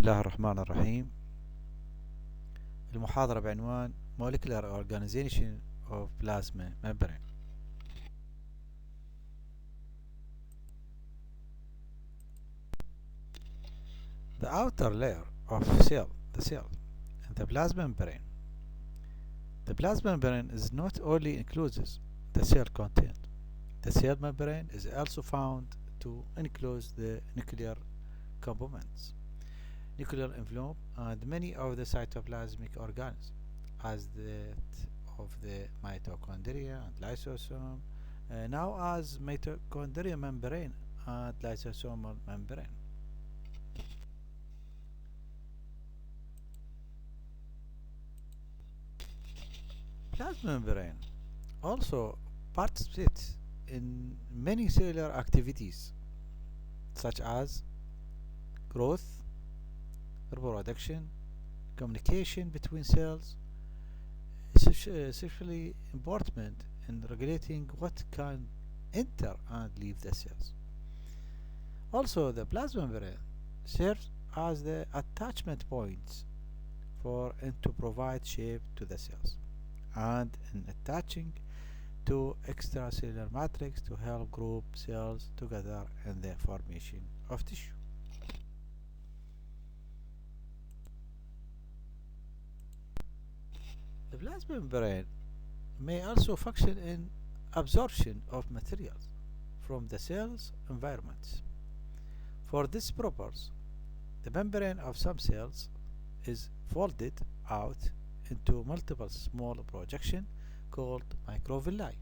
الله الرحمن الرحيم. المحاضرة بعنوان Molecular Organization of Plasma Membrane. The outer layer of the cell, and the plasma membrane. The plasma membrane is not only encloses the cell content. The cell membrane is also found to enclose the nuclear components, nuclear envelope, and many of the cytoplasmic organs, as that of the mitochondria and lysosome, now as mitochondrial membrane and lysosomal membrane. Plasma membrane also participates in many cellular activities such as growth, reproduction, communication between cells, especially important in regulating what can enter and leave the cells. Also, the plasma membrane serves as the attachment points and to provide shape to the cells, and in attaching to extracellular matrix to help group cells together in the formation of tissue. The plasma membrane may also function in absorption of materials from the cell's environments. For this purpose, the membrane of some cells is folded out into multiple small projections called microvilli.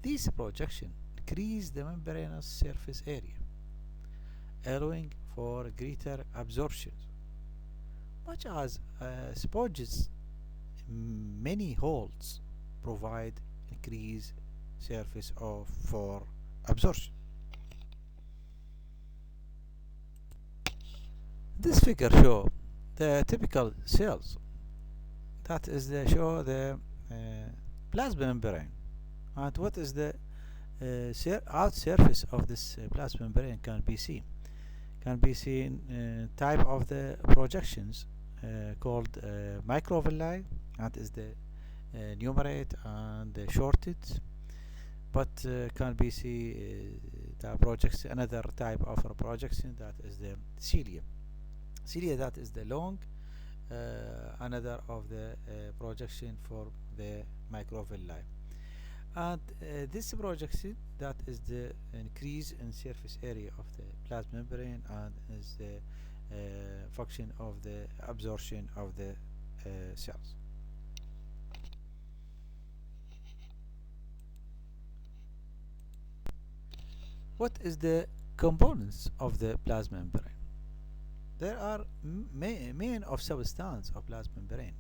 These projections increase the membranous surface area, allowing for greater absorption, much as sponges. Many holes provide increased surface for absorption. This figure shows the typical cells. That is show the plasma membrane, and what is the out surface of this plasma membrane can be seen. Type of the projections called microvilli, and is the numerate and shorted, but can be seen the projects another type of a projection, that is the cilia. That is the long another of the projection for the microvilli, and this projection, that is the increase in surface area of the plasma membrane, and is the function of the absorption of the cells. What is the components of the plasma membrane? There are main of substance of plasma membrane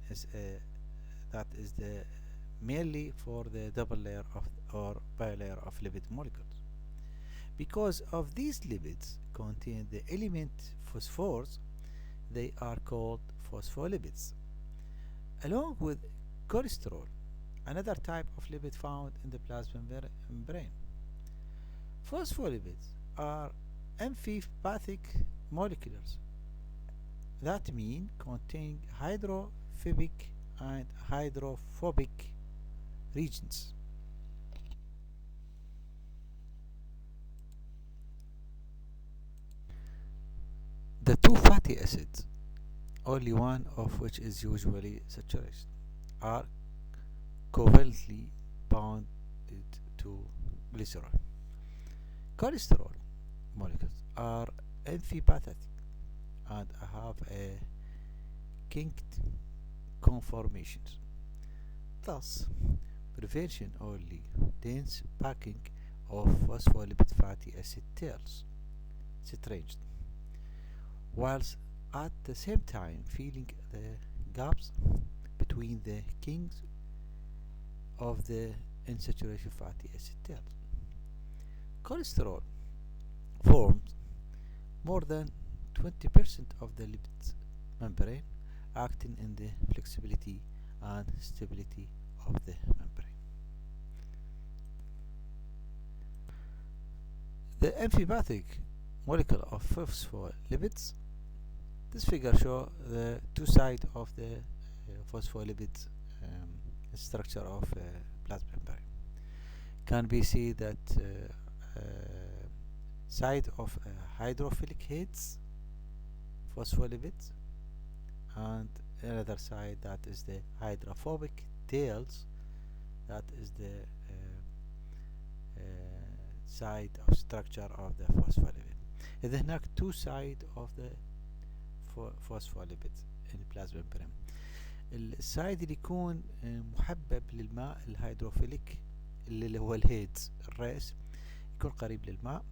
that is the mainly for the double layer of or bilayer of lipid molecules. Because of these lipids contain the element phosphorus, they are called phospholipids, along with cholesterol, another type of lipid found in the plasma membrane. Phospholipids are amphipathic molecules, that mean containing hydrophobic and hydrophobic regions. The two fatty acids, only one of which is usually saturated, are covalently bound to glycerol. Cholesterol molecules are amphipathic and have a kinked conformations. Thus, prevention only dense packing of phospholipid fatty acid tails stranged, whilst at the same time filling the gaps between the kinks of the unsaturated fatty acid tails. Cholesterol forms more than 20% of the lipid membrane, acting in the flexibility and stability of the membrane. The amphipathic molecule of phospholipids This figure shows the two sides of the phospholipid structure of plasma membrane. Can be see that side of hydrophilic heads phospholipids, and another side that is the hydrophobic tails, that is the side of structure of the phospholipid. إذا هناك two side of the phospholipid البلازما membrane. السايد اللي يكون محبب للماء الهيدروفيليك اللي هو الهيدز الرأس يكون قريب للماء،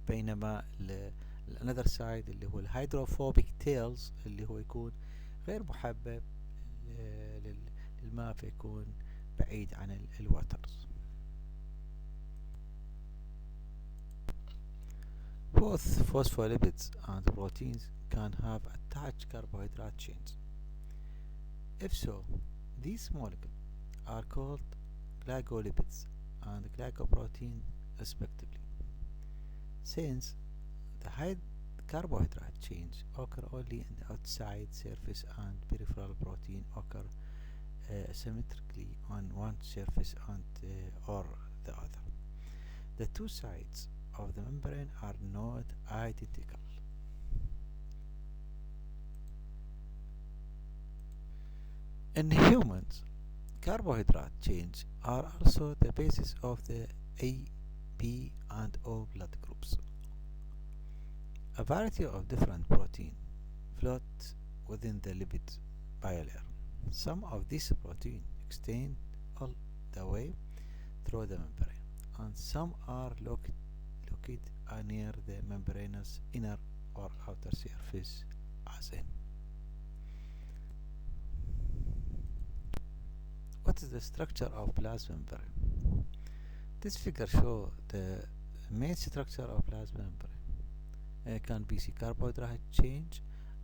بينما another side اللي هو الهيدروفوبيك تيلز اللي هو يكون غير محبب للماء فيكون بعيد عن الوترز. Both phospholipids and proteins can have attached carbohydrate chains. If so, these molecules are called glycolipids and glycoprotein respectively. Since the carbohydrate chains occur only in the outside surface and peripheral protein occur asymmetrically on one surface and or the other. The two sides of the membrane are not identical. In humans, carbohydrate chains are also the basis of the A, B and O blood groups. A variety of different proteins float within the lipid bilayer. Some of these proteins extend all the way through the membrane, and some are located near the membranous inner or outer surface, as in. What is the structure of plasma membrane? This figure shows the main structure of plasma membrane. Can be see carbohydrate chain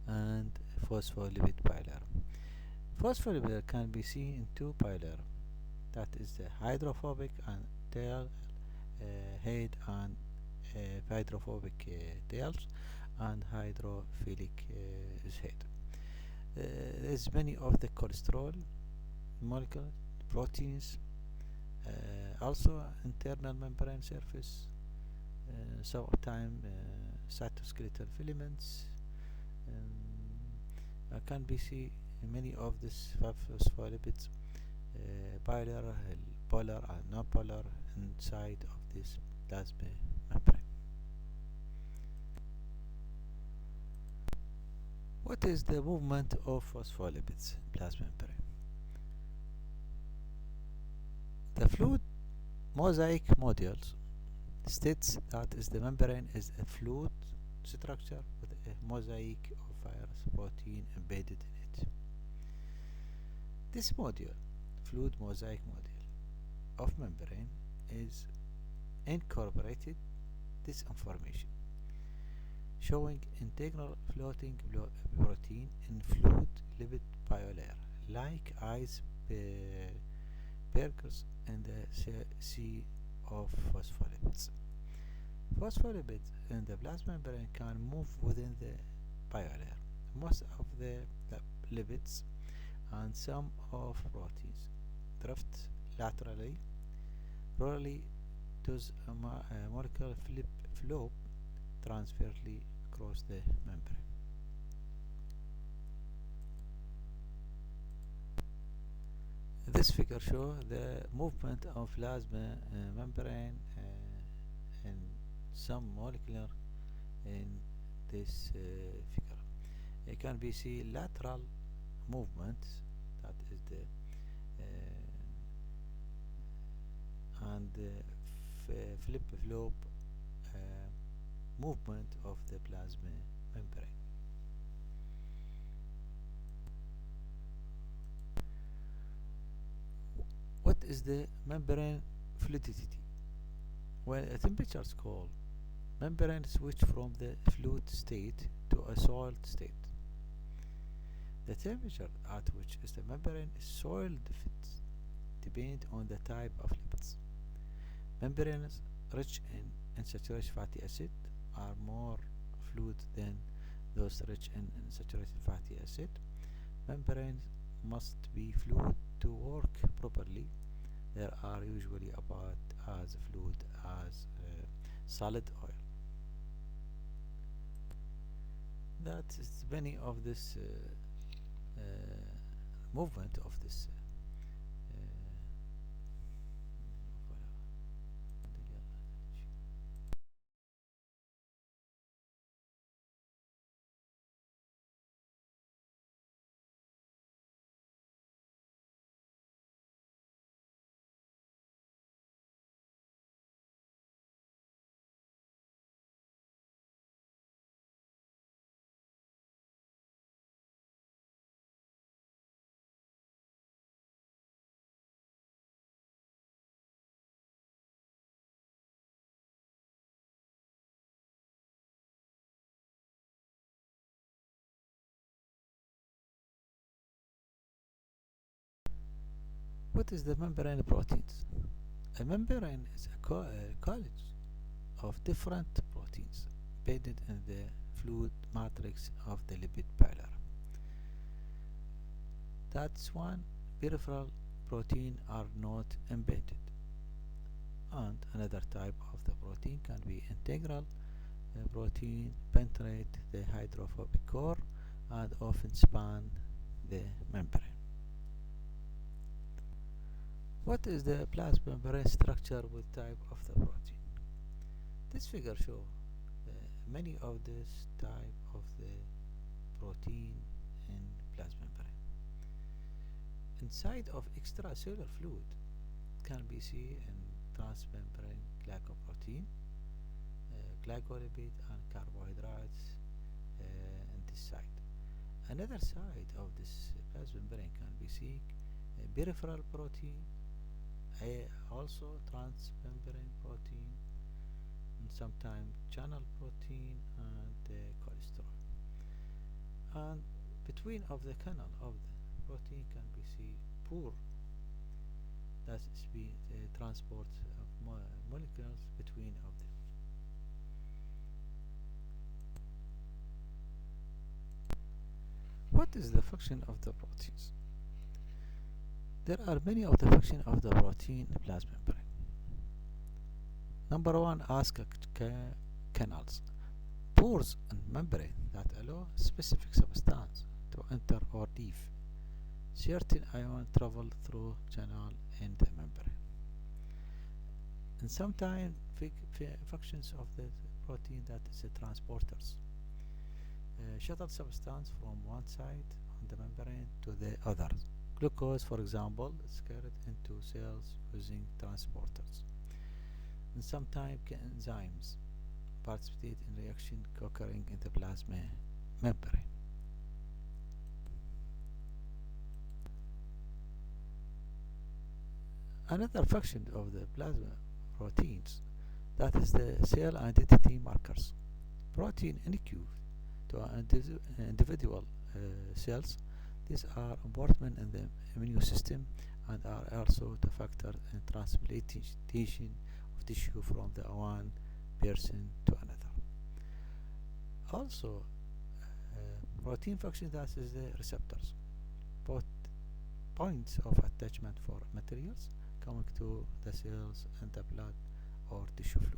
and phospholipid bilayer. Phospholipid can be seen in two bilayer, that is the hydrophobic and tail head and hydrophobic tails and hydrophilic head. There is many of the cholesterol molecules, proteins, also internal membrane surface, sometimes cytoskeletal filaments. Can be seen many of these phospholipids, bilayer, polar and non-polar inside of this plasma membrane. What is the movement of phospholipids plasma membrane? The fluid mosaic modules states that the membrane is a fluid structure with a mosaic of various protein embedded in it. This module, fluid mosaic module of membrane, is incorporated this information, showing integral floating protein in fluid lipid bilayer, like icebergs in the sea of phospholipids. Phospholipids in the plasma membrane can move within the bilayer. Most of the lipids and some of proteins drift laterally, rarely does a molecular flow transversely across the membrane. This figure shows the movement of plasma membrane and some molecular in this figure. It can be seen lateral movement, that is the and flip flop movement of the plasma membrane. What is the membrane fluidity? When a temperature is cold, membrane switch from the fluid state to a solid state. The temperature at which the membrane is solid depends on the type of lipids. Membranes rich in unsaturated fatty acid are more fluid than those rich in saturated fatty acid. Membrane must be fluid to work properly. There are usually about as fluid as solid oil. That is many of this movement of this What is the membrane proteins? A membrane is a college of different proteins embedded in the fluid matrix of the lipid bilayer. That's one peripheral protein are not embedded, and another type of the protein can be integral protein, penetrate the hydrophobic core and often span the membrane. What is the plasma membrane structure with type of the protein? This figure shows many of this type of the protein in plasma membrane. Inside of extracellular fluid can be seen in transmembrane glycoprotein, glycolipid and carbohydrates in this side. Another side of this plasma membrane can be seen peripheral protein, also transmembrane protein, and sometimes channel protein and cholesterol. And between of the canal of the protein can be seen pore, that is the transport of molecules between of them. What is the function of the proteins? There are many of the functions of the protein plasma membrane. Number one, ask canals, pores and membrane that allow specific substance to enter or leave. Certain ion travel through channel in the membrane. And sometimes functions of the protein that is transporters. Shuttle substance from one side on the membrane to the other. Glucose, for example, is carried into cells using transporters. And sometimes enzymes participate in reaction occurring in the plasma membrane. Another function of the plasma proteins, that is the cell identity markers. Protein encode to individual cells. These are important in the immune system and are also the factor in transplantation of tissue from the one person to another. Also, protein function, that is the receptors, points of attachment for materials coming to the cells and the blood or tissue fluid.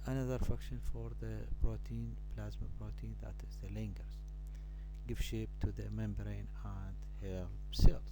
Another function for the protein, plasma protein, that is the linkers, give shape to the membrane and help cells.